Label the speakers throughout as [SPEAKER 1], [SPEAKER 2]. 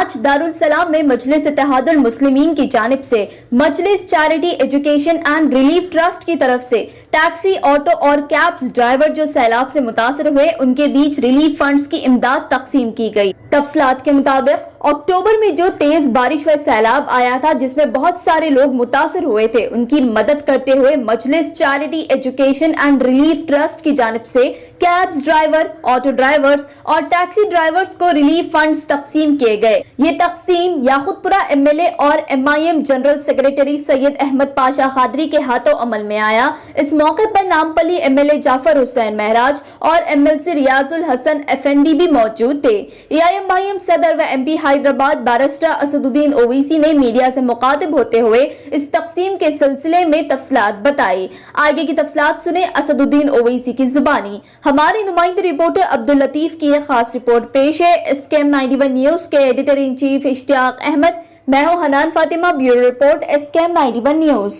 [SPEAKER 1] آج دارالسلام میں مجلس اتحاد المسلمین کی جانب سے مجلس charity education and relief trust کی طرف سے ٹیکسی، آٹو اور کیبز ڈرائیور جو سیلاب سے متاثر ہوئے ان کے بیچ ریلیف فنڈز کی امداد تقسیم کی گئی۔ تفصیلات کے مطابق اکتوبر میں جو تیز بارش و سیلاب آیا تھا جس میں بہت سارے لوگ متاثر ہوئے تھے، ان کی مدد کرتے ہوئے مجلس charity education and relief trust کی جانب سے کیبز ڈرائیور، آٹو ڈرائیورز اور ٹیکسی ڈرائیورز کو ریلیف فنڈز تقسیم کیے گئے۔ یہ تقسیم یاقوت پورہ ایم ایل اے اور MIM جنرل سیکریٹری سید احمد پاشا قادری کے ہاتھوں عمل میں آیا۔ اس موقع پر نامپلی MLA جعفر حسین مہراج اور MLC ریاض الحسن افندی بھی موجود تھے۔ AIMIM صدر و MP حیدرآباد بیرسٹر اسد الدین اویسی نے میڈیا سے مخاطب ہوتے ہوئے اس تقسیم کے سلسلے میں تفصیلات بتائی۔ آگے کی تفصیلات سنیں اسد الدین اویسی کی زبانی۔ ہمارے نمائندے رپورٹر عبداللطیف کی ایک خاص رپورٹ پیش ہے۔ SKM 91 نیوز کے ایڈیٹر ان چیف اشتیاق احمد، میں ہوں Hanan Fatima, bureau report SKM 91 news.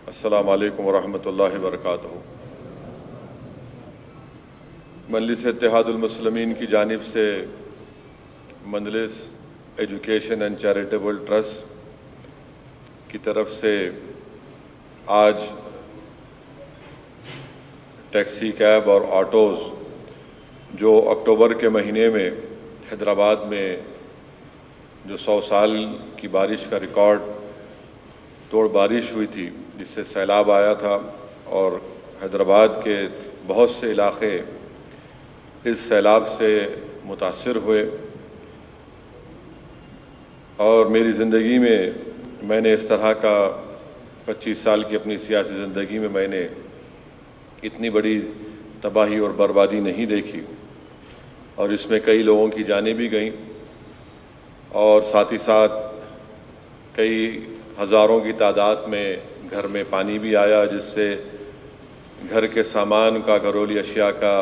[SPEAKER 2] السلام علیکم ورحمۃ اللہ وبرکاتہ۔ مجلس اتحاد المسلمین کی جانب سے مجلس ایجوکیشن اینڈ چیریٹیبل ٹرسٹ کی طرف سے آج ٹیکسی، کیب اور آٹوز جو اکتوبر کے مہینے میں حیدرآباد میں جو 100 سال کی بارش کا ریکارڈ توڑ بارش ہوئی تھی، جس سے سیلاب آیا تھا اور حیدرآباد کے بہت سے علاقے اس سیلاب سے متاثر ہوئے، اور میری زندگی میں نے اس طرح کا 25 سال کی اپنی سیاسی زندگی میں نے اتنی بڑی تباہی اور بربادی نہیں دیکھی، اور اس میں کئی لوگوں کی جانیں بھی گئیں اور ساتھ ہی ساتھ کئی ہزاروں کی تعداد میں گھر میں پانی بھی آیا، جس سے گھر کے سامان کا، گھریلو اشیاء کا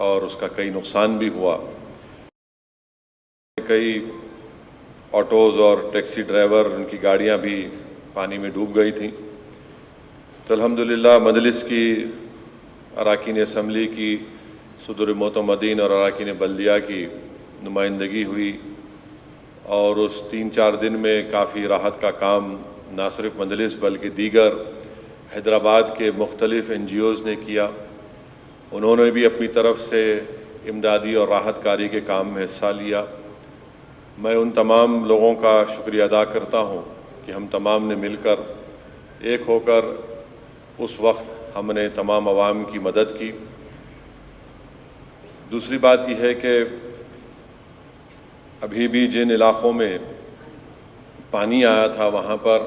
[SPEAKER 2] اور اس کا کئی نقصان بھی ہوا۔ کئی آٹوز اور ٹیکسی ڈرائیور، ان کی گاڑیاں بھی پانی میں ڈوب گئی تھیں۔ تو الحمدللہ مجلس کی اراکین اسمبلی کی، صدور معتمدین اور اراکین بلدیہ کی نمائندگی ہوئی، اور اس 3-4 دن میں کافی راحت کا کام نہ صرف مجلس بلکہ دیگر حیدرآباد کے مختلف NGOز نے کیا۔ انہوں نے بھی اپنی طرف سے امدادی اور راحت کاری کے کام میں حصہ لیا۔ میں ان تمام لوگوں کا شکریہ ادا کرتا ہوں کہ ہم تمام نے مل کر، ایک ہو کر اس وقت ہم نے تمام عوام کی مدد کی۔ دوسری بات یہ ہے کہ ابھی بھی جن علاقوں میں پانی آیا تھا وہاں پر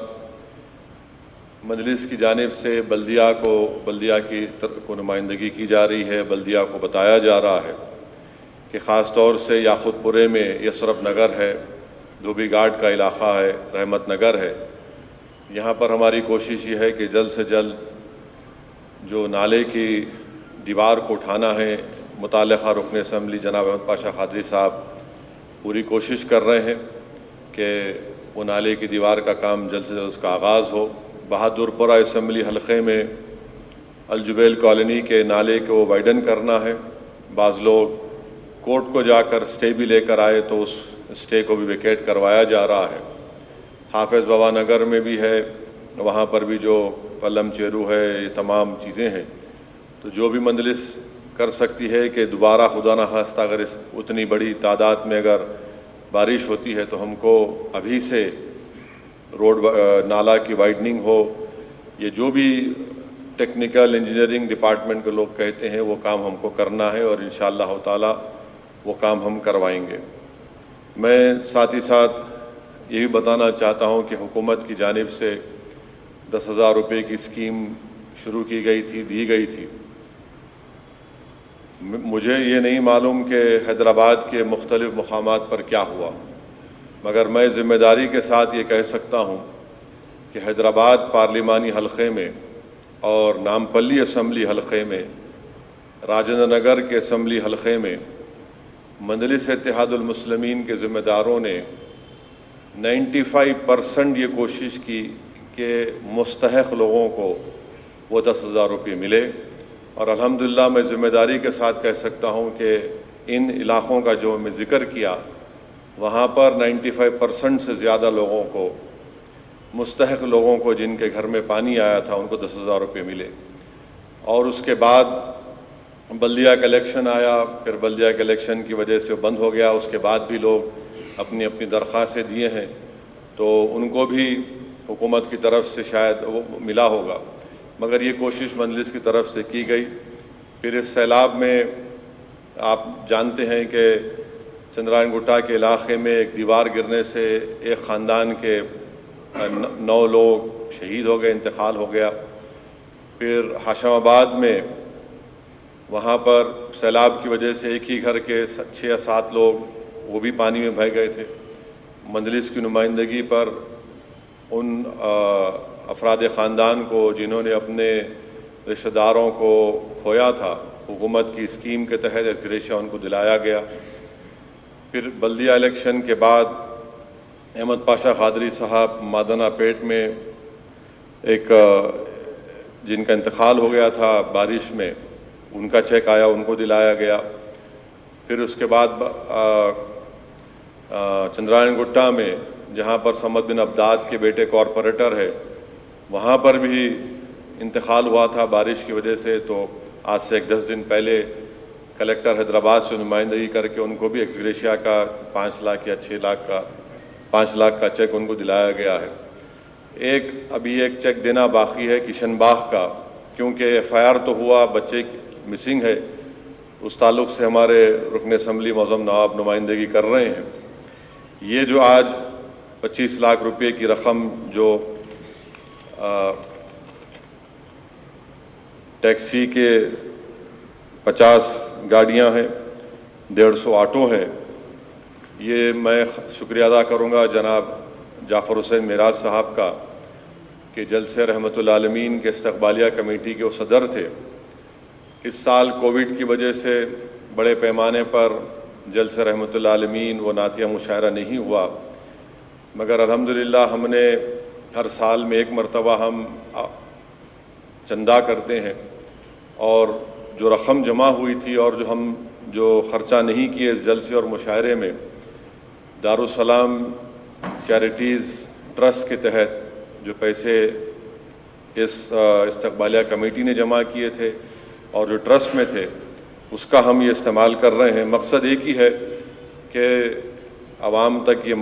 [SPEAKER 2] مجلس کی جانب سے بلدیہ کو نمائندگی کی جا رہی ہے۔ بلدیہ کو بتایا جا رہا ہے کہ خاص طور سے یاقوت پورے میں یسرف نگر ہے، دھوبی گھاٹ کا علاقہ ہے، رحمت نگر ہے، یہاں پر ہماری کوشش یہ ہے کہ جلد سے جلد جو نالے کی دیوار کو اٹھانا ہے، متعلقہ رکن اسمبلی جناب احمد پاشا قادری صاحب پوری کوشش کر رہے ہیں کہ وہ نالے کی دیوار کا کام جلد سے جلد اس کا آغاز ہو۔ بہادر پورہ اسمبلی حلقے میں الجبیل کالونی کے نالے کو وائڈن کرنا ہے۔ بعض لوگ کورٹ کو جا کر سٹے بھی لے کر آئے تو اس سٹے کو بھی ویکیٹ کروایا جا رہا ہے۔ حافظ بابا نگر میں بھی ہے، وہاں پر بھی جو پلم چیرو ہے، یہ تمام چیزیں ہیں۔ تو جو بھی مجلس کر سکتی ہے کہ دوبارہ خدا نہ خواستہ اگر اتنی بڑی تعداد میں اگر بارش ہوتی ہے تو ہم کو ابھی سے روڈ نالہ کی وائڈننگ ہو، یہ جو بھی ٹیکنیکل انجینئرنگ ڈپارٹمنٹ کے لوگ کہتے ہیں وہ کام ہم کو کرنا ہے، اور انشاءاللہ تعالی وہ کام ہم کروائیں گے۔ میں ساتھ ہی ساتھ یہ بھی بتانا چاہتا ہوں کہ حکومت کی جانب سے 10,000 روپے کی اسکیم شروع کی گئی تھی، دی گئی تھی۔ مجھے یہ نہیں معلوم کہ حیدرآباد کے مختلف مقامات پر کیا ہوا، مگر میں ذمہ داری کے ساتھ یہ کہہ سکتا ہوں کہ حیدرآباد پارلیمانی حلقے میں اور نامپلی اسمبلی حلقے میں، راجندر نگر کے اسمبلی حلقے میں مجلس اتحاد المسلمین کے ذمہ داروں نے 95% یہ کوشش کی کہ مستحق لوگوں کو وہ 10,000 روپے ملے، اور الحمدللہ میں ذمہ داری کے ساتھ کہہ سکتا ہوں کہ ان علاقوں کا جو میں ذکر کیا وہاں پر 95% سے زیادہ لوگوں کو، مستحق لوگوں کو جن کے گھر میں پانی آیا تھا، ان کو 10,000 روپے ملے۔ اور اس کے بعد بلدیہ کا الیکشن آیا، پھر بلدیہ کے الیکشن کی وجہ سے بند ہو گیا، اس کے بعد بھی لوگ اپنی اپنی درخواستیں دیے ہیں، تو ان کو بھی حکومت کی طرف سے شاید وہ ملا ہوگا، مگر یہ کوشش مجلس کی طرف سے کی گئی۔ پھر اس سیلاب میں آپ جانتے ہیں کہ چندرائن گٹا کے علاقے میں ایک دیوار گرنے سے ایک خاندان کے 9 لوگ شہید ہو گئے، انتقال ہو گیا۔ پھر ہاشم آباد میں وہاں پر سیلاب کی وجہ سے ایک ہی گھر کے 6 یا 7 لوگ وہ بھی پانی میں بہہ گئے تھے۔ مجلس کی نمائندگی پر ان افراد خاندان کو جنہوں نے اپنے رشتہ داروں کو کھویا تھا، حکومت کی اسکیم کے تحت ایکسگریشیا ان کو دلایا گیا۔ پھر بلدیہ الیکشن کے بعد احمد پاشا قادری صاحب مادنا پیٹ میں ایک جن کا انتقال ہو گیا تھا بارش میں، ان کا چیک آیا، ان کو دلایا گیا۔ پھر اس کے بعد چندرائن گٹا میں جہاں پر سمد بن عبداد کے بیٹے کارپوریٹر ہے، وہاں پر بھی انتقال ہوا تھا بارش کی وجہ سے، تو آج سے 10 دن پہلے کلیکٹر حیدرآباد سے نمائندگی کر کے ان کو بھی ایکسگریشیا کا 5 لاکھ یا 6 لاکھ کا 5 لاکھ کا چیک ان کو دلایا گیا ہے۔ ابھی ایک چیک دینا باقی ہے کشن باغ کا، کیونکہ FIR تو ہوا، بچے مسنگ ہے، اس تعلق سے ہمارے رکن اسمبلی معظم نواب نمائندگی کر رہے ہیں۔ یہ جو آج 25 لاکھ روپے کی رقم جو ٹیکسی کے 50 گاڑیاں ہیں، 150 آٹو ہیں، یہ میں شکریہ ادا کروں گا جناب جعفر حسین معراج صاحب کا کہ جلسہ رحمت العالمین کے استقبالیہ کمیٹی کے وہ صدر تھے۔ اس سال کووڈ کی وجہ سے بڑے پیمانے پر جلسہ رحمت العالمین و نعتیہ مشاعرہ نہیں ہوا، مگر الحمدللہ ہم نے ہر سال میں ایک مرتبہ ہم چندہ کرتے ہیں، اور جو رقم جمع ہوئی تھی اور جو خرچہ نہیں کیے اس جلسے اور مشاعرے میں، دارالسلام چیریٹیز ٹرسٹ کے تحت جو پیسے اس استقبالیہ کمیٹی نے جمع کیے تھے اور جو ٹرسٹ میں تھے، اس کا ہم یہ استعمال کر رہے ہیں۔ مقصد ایک ہی ہے کہ عوام تک یہ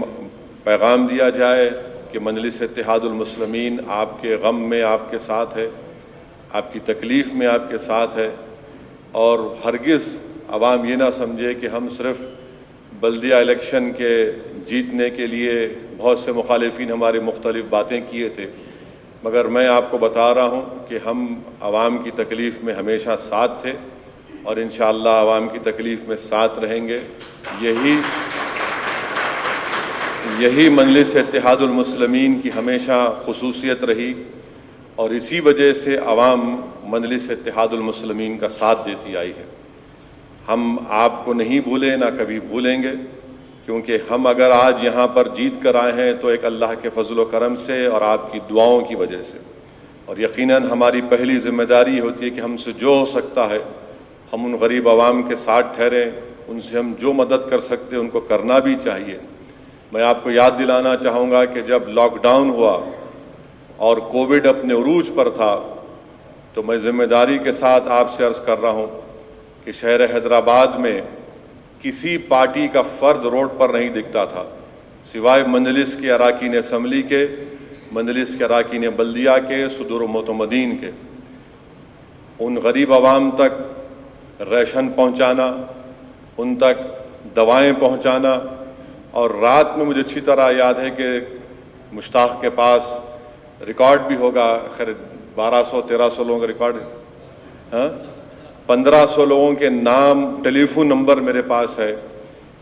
[SPEAKER 2] پیغام دیا جائے کہ مجلس اتحاد المسلمین آپ کے غم میں آپ کے ساتھ ہے، آپ کی تکلیف میں آپ کے ساتھ ہے، اور ہرگز عوام یہ نہ سمجھے کہ ہم صرف بلدیہ الیکشن کے جیتنے کے لیے بہت سے مخالفین ہماری مختلف باتیں کیے تھے، مگر میں آپ کو بتا رہا ہوں کہ ہم عوام کی تکلیف میں ہمیشہ ساتھ تھے، اور انشاءاللہ عوام کی تکلیف میں ساتھ رہیں گے۔ یہی مجلس اتحاد المسلمین کی ہمیشہ خصوصیت رہی، اور اسی وجہ سے عوام مجلس اتحاد المسلمین کا ساتھ دیتی آئی ہے۔ ہم آپ کو نہیں بھولے، نہ کبھی بھولیں گے، کیونکہ ہم اگر آج یہاں پر جیت کر آئے ہیں تو ایک اللہ کے فضل و کرم سے اور آپ کی دعاؤں کی وجہ سے، اور یقیناً ہماری پہلی ذمہ داری ہوتی ہے کہ ہم سے جو ہو سکتا ہے ہم ان غریب عوام کے ساتھ ٹھہریں، ان سے ہم جو مدد کر سکتے ہیں ان کو کرنا بھی چاہیے۔ میں آپ کو یاد دلانا چاہوں گا کہ جب لاک ڈاؤن ہوا اور کووڈ اپنے عروج پر تھا، تو میں ذمہ داری کے ساتھ آپ سے عرض کر رہا ہوں کہ شہر حیدرآباد میں کسی پارٹی کا فرد روڈ پر نہیں دکھتا تھا، سوائے مجلس کے اراکین اسمبلی کے، مجلس کے اراکین بلدیہ کے، صدور و معتمدین کے۔ ان غریب عوام تک ریشن پہنچانا، ان تک دوائیں پہنچانا، اور رات میں مجھے اچھی طرح یاد ہے کہ مشتاق کے پاس ریکارڈ بھی ہوگا، خیر 1200-1300 لوگوں کا ریکارڈ ہے، 1500 لوگوں کے نام، ٹیلی فون نمبر میرے پاس ہے،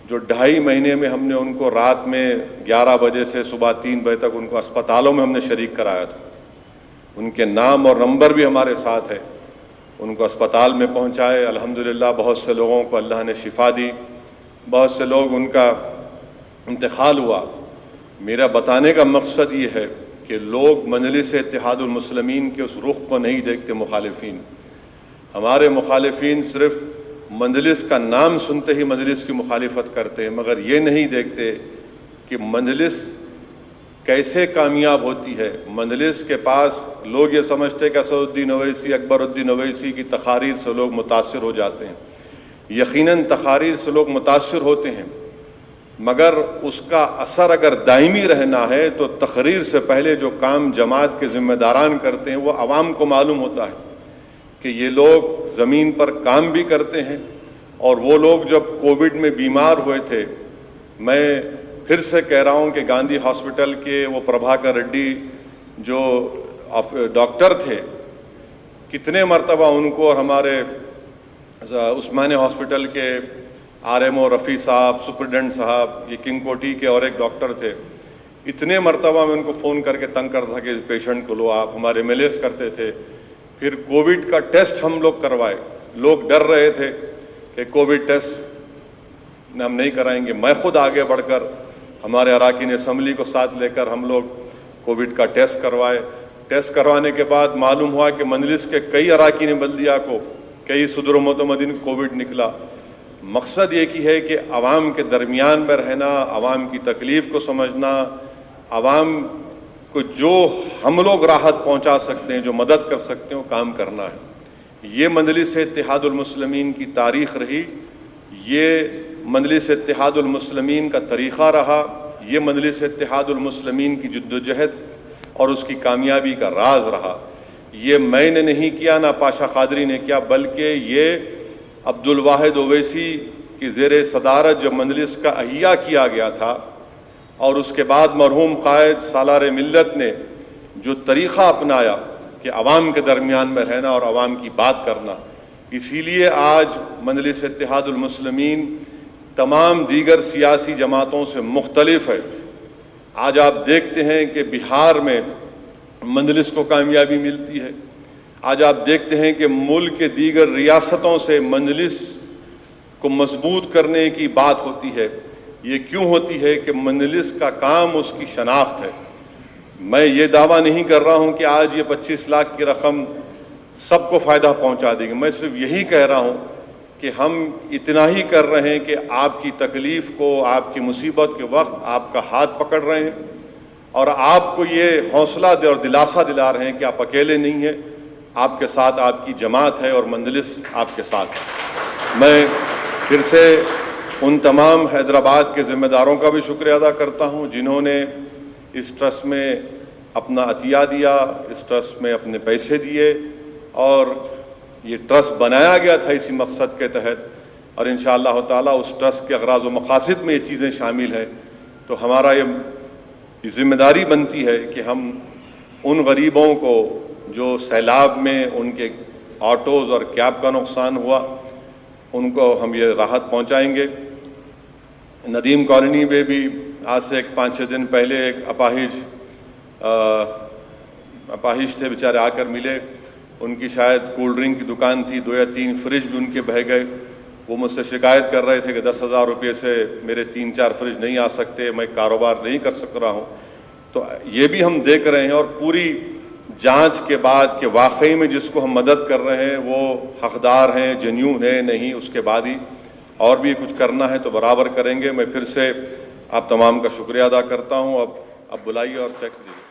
[SPEAKER 2] جو 2.5 مہینے میں ہم نے ان کو رات میں 11 بجے سے صبح 3 بجے تک ان کو اسپتالوں میں ہم نے شریک کرایا تھا۔ ان کے نام اور نمبر بھی ہمارے ساتھ ہے، ان کو اسپتال میں پہنچائے۔ الحمدللہ بہت سے لوگوں کو اللہ نے شفا دی، بہت سے لوگ ان کا انتقال ہوا۔ میرا بتانے کا مقصد یہ ہے کہ لوگ مجلس اتحاد المسلمین کے اس رخ کو نہیں دیکھتے۔ مخالفین، ہمارے مخالفین صرف مجلس کا نام سنتے ہی مجلس کی مخالفت کرتے ہیں، مگر یہ نہیں دیکھتے کہ مجلس کیسے کامیاب ہوتی ہے۔ مجلس کے پاس لوگ یہ سمجھتے کہ اسد الدین اویسی، اکبر الدین اویسی کی تقاریر سے لوگ متاثر ہو جاتے ہیں۔ یقیناً تقاریر سے لوگ متاثر ہوتے ہیں، مگر اس کا اثر اگر دائمی رہنا ہے تو تقریر سے پہلے جو کام جماعت کے ذمہ داران کرتے ہیں وہ عوام کو معلوم ہوتا ہے کہ یہ لوگ زمین پر کام بھی کرتے ہیں۔ اور وہ لوگ جب کووڈ میں بیمار ہوئے تھے، میں پھر سے کہہ رہا ہوں کہ گاندھی ہاسپٹل کے وہ پربھاکر ریڈی جو ڈاکٹر تھے، کتنے مرتبہ ان کو، اور ہمارے عثمانیہ ہاسپٹل کے RMO رفیع صاحب، سپرڈنٹ صاحب، یہ کنگ کوٹی کے اور ایک ڈاکٹر تھے، اتنے مرتبہ میں ان کو فون کر کے تنگ کرتا تھا کہ پیشنٹ کو لو آپ، ہمارے MLAs کرتے تھے۔ پھر کووڈ کا ٹیسٹ ہم لوگ کروائے، لوگ ڈر رہے تھے کہ کووڈ ٹیسٹ ہم نہیں کرائیں گے، میں خود آگے بڑھ کر ہمارے اراکین اسمبلی کو ساتھ لے کر ہم لوگ کووڈ کا ٹیسٹ کروائے۔ ٹیسٹ کروانے کے بعد معلوم ہوا کہ مجلس کے کئی اراکین بلدیہ کو، کئی صدر و معتمدین کووڈ نکلا۔ مقصد یہ کی ہے کہ عوام کے درمیان میں رہنا، عوام کی تکلیف کو سمجھنا، عوام کو جو ہم لوگ راحت پہنچا سکتے ہیں، جو مدد کر سکتے ہیں، وہ کام کرنا ہے۔ یہ مجلس اتحاد المسلمین کی تاریخ رہی، یہ مجلس اتحاد المسلمین کا طریقہ رہا، یہ مجلس اتحاد المسلمین کی جد و جہد اور اس کی کامیابی کا راز رہا۔ یہ میں نے نہیں کیا، نہ پاشا قادری نے کیا، بلکہ یہ عبدالواحد اویسی کی زیر صدارت جب مجلس کا احیاء کیا گیا تھا، اور اس کے بعد مرحوم قائد سالار ملت نے جو طریقہ اپنایا کہ عوام کے درمیان میں رہنا اور عوام کی بات کرنا، اسی لیے آج مجلس اتحاد المسلمین تمام دیگر سیاسی جماعتوں سے مختلف ہے۔ آج آپ دیکھتے ہیں کہ بہار میں مجلس کو کامیابی ملتی ہے، آج آپ دیکھتے ہیں کہ ملک کے دیگر ریاستوں سے مجلس کو مضبوط کرنے کی بات ہوتی ہے۔ یہ کیوں ہوتی ہے کہ مجلس کا کام اس کی شناخت ہے۔ میں یہ دعویٰ نہیں کر رہا ہوں کہ آج یہ 25 لاکھ کی رقم سب کو فائدہ پہنچا دے گی، میں صرف یہی کہہ رہا ہوں کہ ہم اتنا ہی کر رہے ہیں کہ آپ کی تکلیف کو، آپ کی مصیبت کے وقت آپ کا ہاتھ پکڑ رہے ہیں، اور آپ کو یہ حوصلہ اور دلاسا دلا رہے ہیں کہ آپ اکیلے نہیں ہیں، آپ کے ساتھ آپ کی جماعت ہے اور مجلس آپ کے ساتھ ہے۔ میں پھر سے ان تمام حیدرآباد کے ذمہ داروں کا بھی شکریہ ادا کرتا ہوں جنہوں نے اس ٹرسٹ میں اپنا عطیہ دیا، اس ٹرسٹ میں اپنے پیسے دیے، اور یہ ٹرسٹ بنایا گیا تھا اسی مقصد کے تحت، اور انشاءاللہ تعالیٰ اس ٹرسٹ کے اغراض و مقاصد میں یہ چیزیں شامل ہیں۔ تو ہمارا یہ ذمہ داری بنتی ہے کہ ہم ان غریبوں کو جو سیلاب میں ان کے آٹوز اور کیب کا نقصان ہوا، ان کو ہم یہ راحت پہنچائیں گے۔ ندیم کالونی میں بھی آج سے 5-6 دن پہلے ایک اپاہج تھے، بیچارے آ کر ملے، ان کی شاید کولڈ ڈرنک کی دکان تھی، 2 یا 3 فریج بھی ان کے بہہ گئے۔ وہ مجھ سے شکایت کر رہے تھے کہ 10,000 روپے سے میرے 3-4 فریج نہیں آ سکتے، میں کاروبار نہیں کر سک رہا ہوں۔ تو یہ بھی ہم دیکھ رہے ہیں، اور پوری جانچ کے بعد کہ واقعی میں جس کو ہم مدد کر رہے ہیں وہ حقدار ہیں، جنیون ہے نہیں، اس کے بعد ہی اور بھی کچھ کرنا ہے تو برابر کریں گے۔ میں پھر سے آپ تمام کا شکریہ ادا کرتا ہوں۔ اب بلائیے اور چیک دیجیے۔